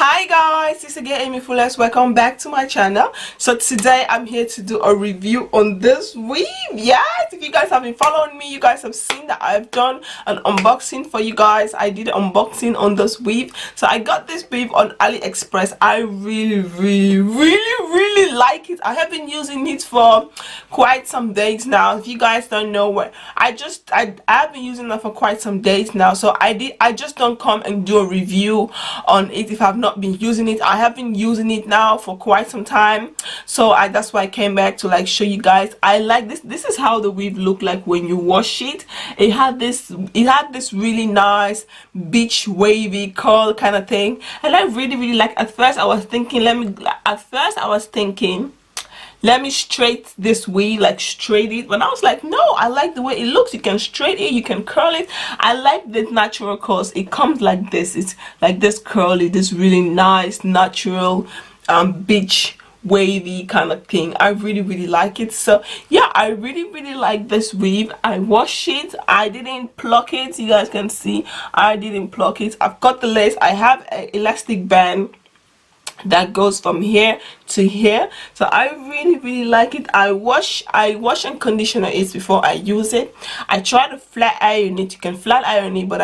Hi guys, this is again AMIFULLEST. Welcome back to my channel. So today I'm here to do a review on this weave. Yes, if you guys have been following me, you guys have seen that I've done an unboxing for you guys. I did an unboxing on this weave. So I got this weave on Aliexpress. I really like it. I have been using it for quite some days now. If you guys don't know what I've been using it for quite some days now. So I just don't come and do a review on it if I've not been using it. I have been using it now for quite some time, so that's why I came back to like show you guys. I like this is how the weave looked like when you wash it. It had this really nice beach wavy curl kind of thing, and I really like. At first I was thinking let me straight this weave, like straight it, but I was like, no, I like the way it looks. You can straight it, you can curl it. I like the natural curls. It comes like this. It's like this curly, this really nice natural beach wavy kind of thing. I really like it. So yeah, I really like this weave. I wash it. I didn't pluck it. You guys can see I didn't pluck it. I've got the lace. I have an elastic band that goes from here to here, so I really like it. I wash and conditioner it before I use it. I try to flat iron it. You can flat iron it, but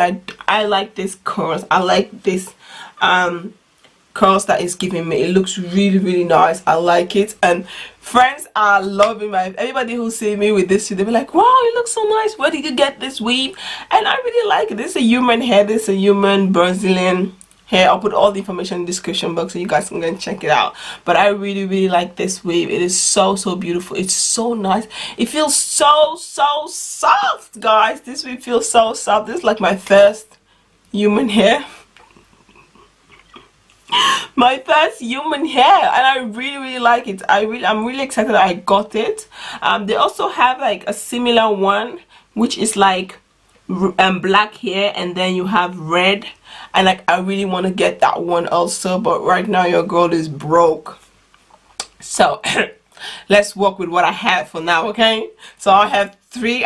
I like this curls. I like this curls that is giving me. It looks really nice. I like it, and friends are loving my. Everybody who see me with this, they'll be like, wow, it looks so nice. Where did you get this weave? And I really like it. This is a human hair. This is a human Brazilian hair. I'll put all the information in the description box so you guys can go and check it out. But I really like this weave. It is so beautiful. It's so nice. It feels so soft, guys. This weave feels so soft. This is like my first human hair. My first human hair, and I really like it. I'm really excited that I got it. They also have like a similar one, which is like black hair, and then you have red, and like I really want to get that one also, but right now your girl is broke, so let's work with what I have for now. Okay, so I have three,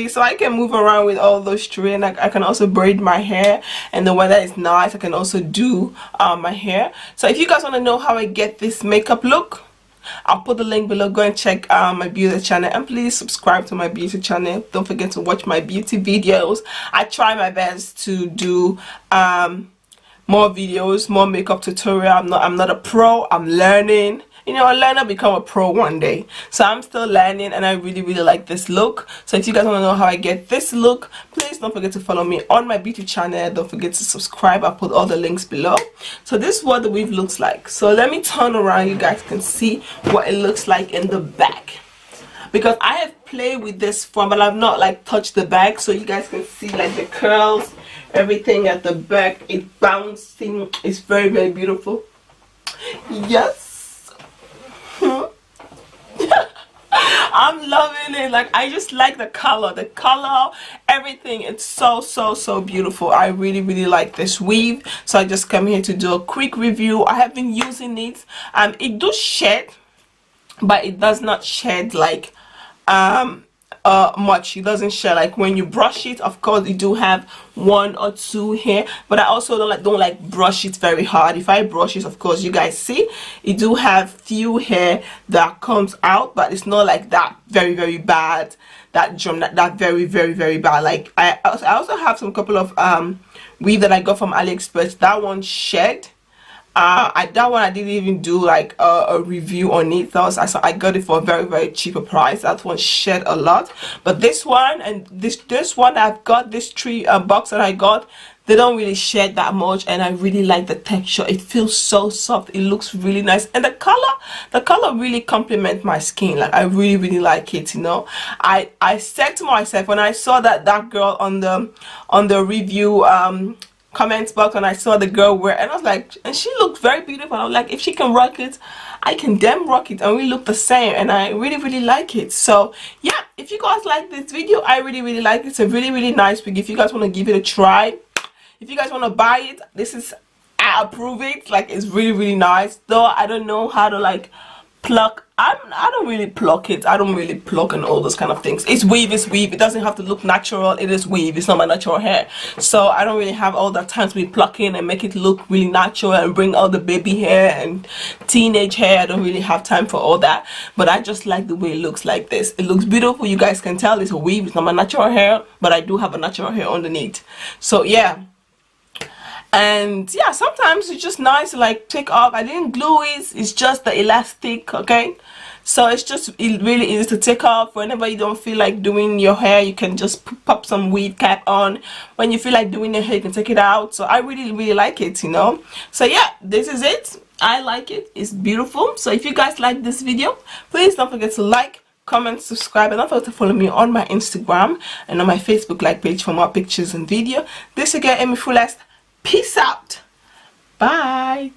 so I can move around with all those three, and I can also braid my hair, and the weather is nice, I can also do my hair. So if you guys want to know how I get this makeup look, I'll put the link below. Go and check my beauty channel, and please subscribe to my beauty channel. Don't forget to watch my beauty videos. I try my best to do more videos, more makeup tutorial. I'm not a pro. I'm learning. You know, I learn to become a pro one day. So I'm still learning, and I really like this look. So if you guys want to know how I get this look, please don't forget to follow me on my beauty channel. Don't forget to subscribe. I'll put all the links below. So this is what the weave looks like. So let me turn around. You guys can see what it looks like in the back, because I have played with this form, but I've not like touched the back, so you guys can see like the curls, everything at the back. It's bouncing. It's very beautiful. Yes. I'm loving it. Like, I just like the color, everything. It's so beautiful. I really like this weave. So I just come here to do a quick review. I have been using it. It does shed, but it does not shed like much. It doesn't shed like when you brush it. Of course, you do have one or two here, but I also don't like brush it very hard. If I brush it, of course, you guys see it do have few hair that comes out, but it's not like that very bad, that very bad. Like I also have some couple of weave that I got from AliExpress. That one shed. That one I didn't even do like a review on it. I got it for a very cheaper price. That one shed a lot, but this one and this one I've got, this three box that I got, they don't really shed that much, and I really like the texture. It feels so soft. It looks really nice, and the color really complements my skin. Like I really like it. You know, I said to myself when I saw that girl on the review comments box, and I saw the girl wear, and I was like, and she looked very beautiful. I was like, if she can rock it, I can damn rock it, and we look the same, and I really like it. So yeah, if you guys like this video, I really like it. It's a really nice wig. If you guys want to give it a try, if you guys want to buy it, I approve it. Like, it's really nice, though I don't know how to like pluck. I don't really pluck it. I don't really pluck and all those kind of things. It's weave, it's weave. It doesn't have to look natural. It is weave. It's not my natural hair. So I don't really have all that time to be plucking and make it look really natural and bring all the baby hair and teenage hair. I don't really have time for all that. But I just like the way it looks like this. It looks beautiful. You guys can tell it's a weave. It's not my natural hair, but I do have a natural hair underneath. So yeah. And yeah, sometimes it's just nice to like take off. I didn't glue it, it's just the elastic, okay? So it's just really easy to take off. Whenever you don't feel like doing your hair, you can just pop some weave cap on. When you feel like doing your hair, you can take it out. So I really like it, you know. So yeah, this is it. I like it. It's beautiful. So if you guys like this video, please don't forget to like, comment, subscribe, and don't forget to follow me on my Instagram and on my Facebook like page for more pictures and video. This again, AMIFULLEST. Peace out. Bye.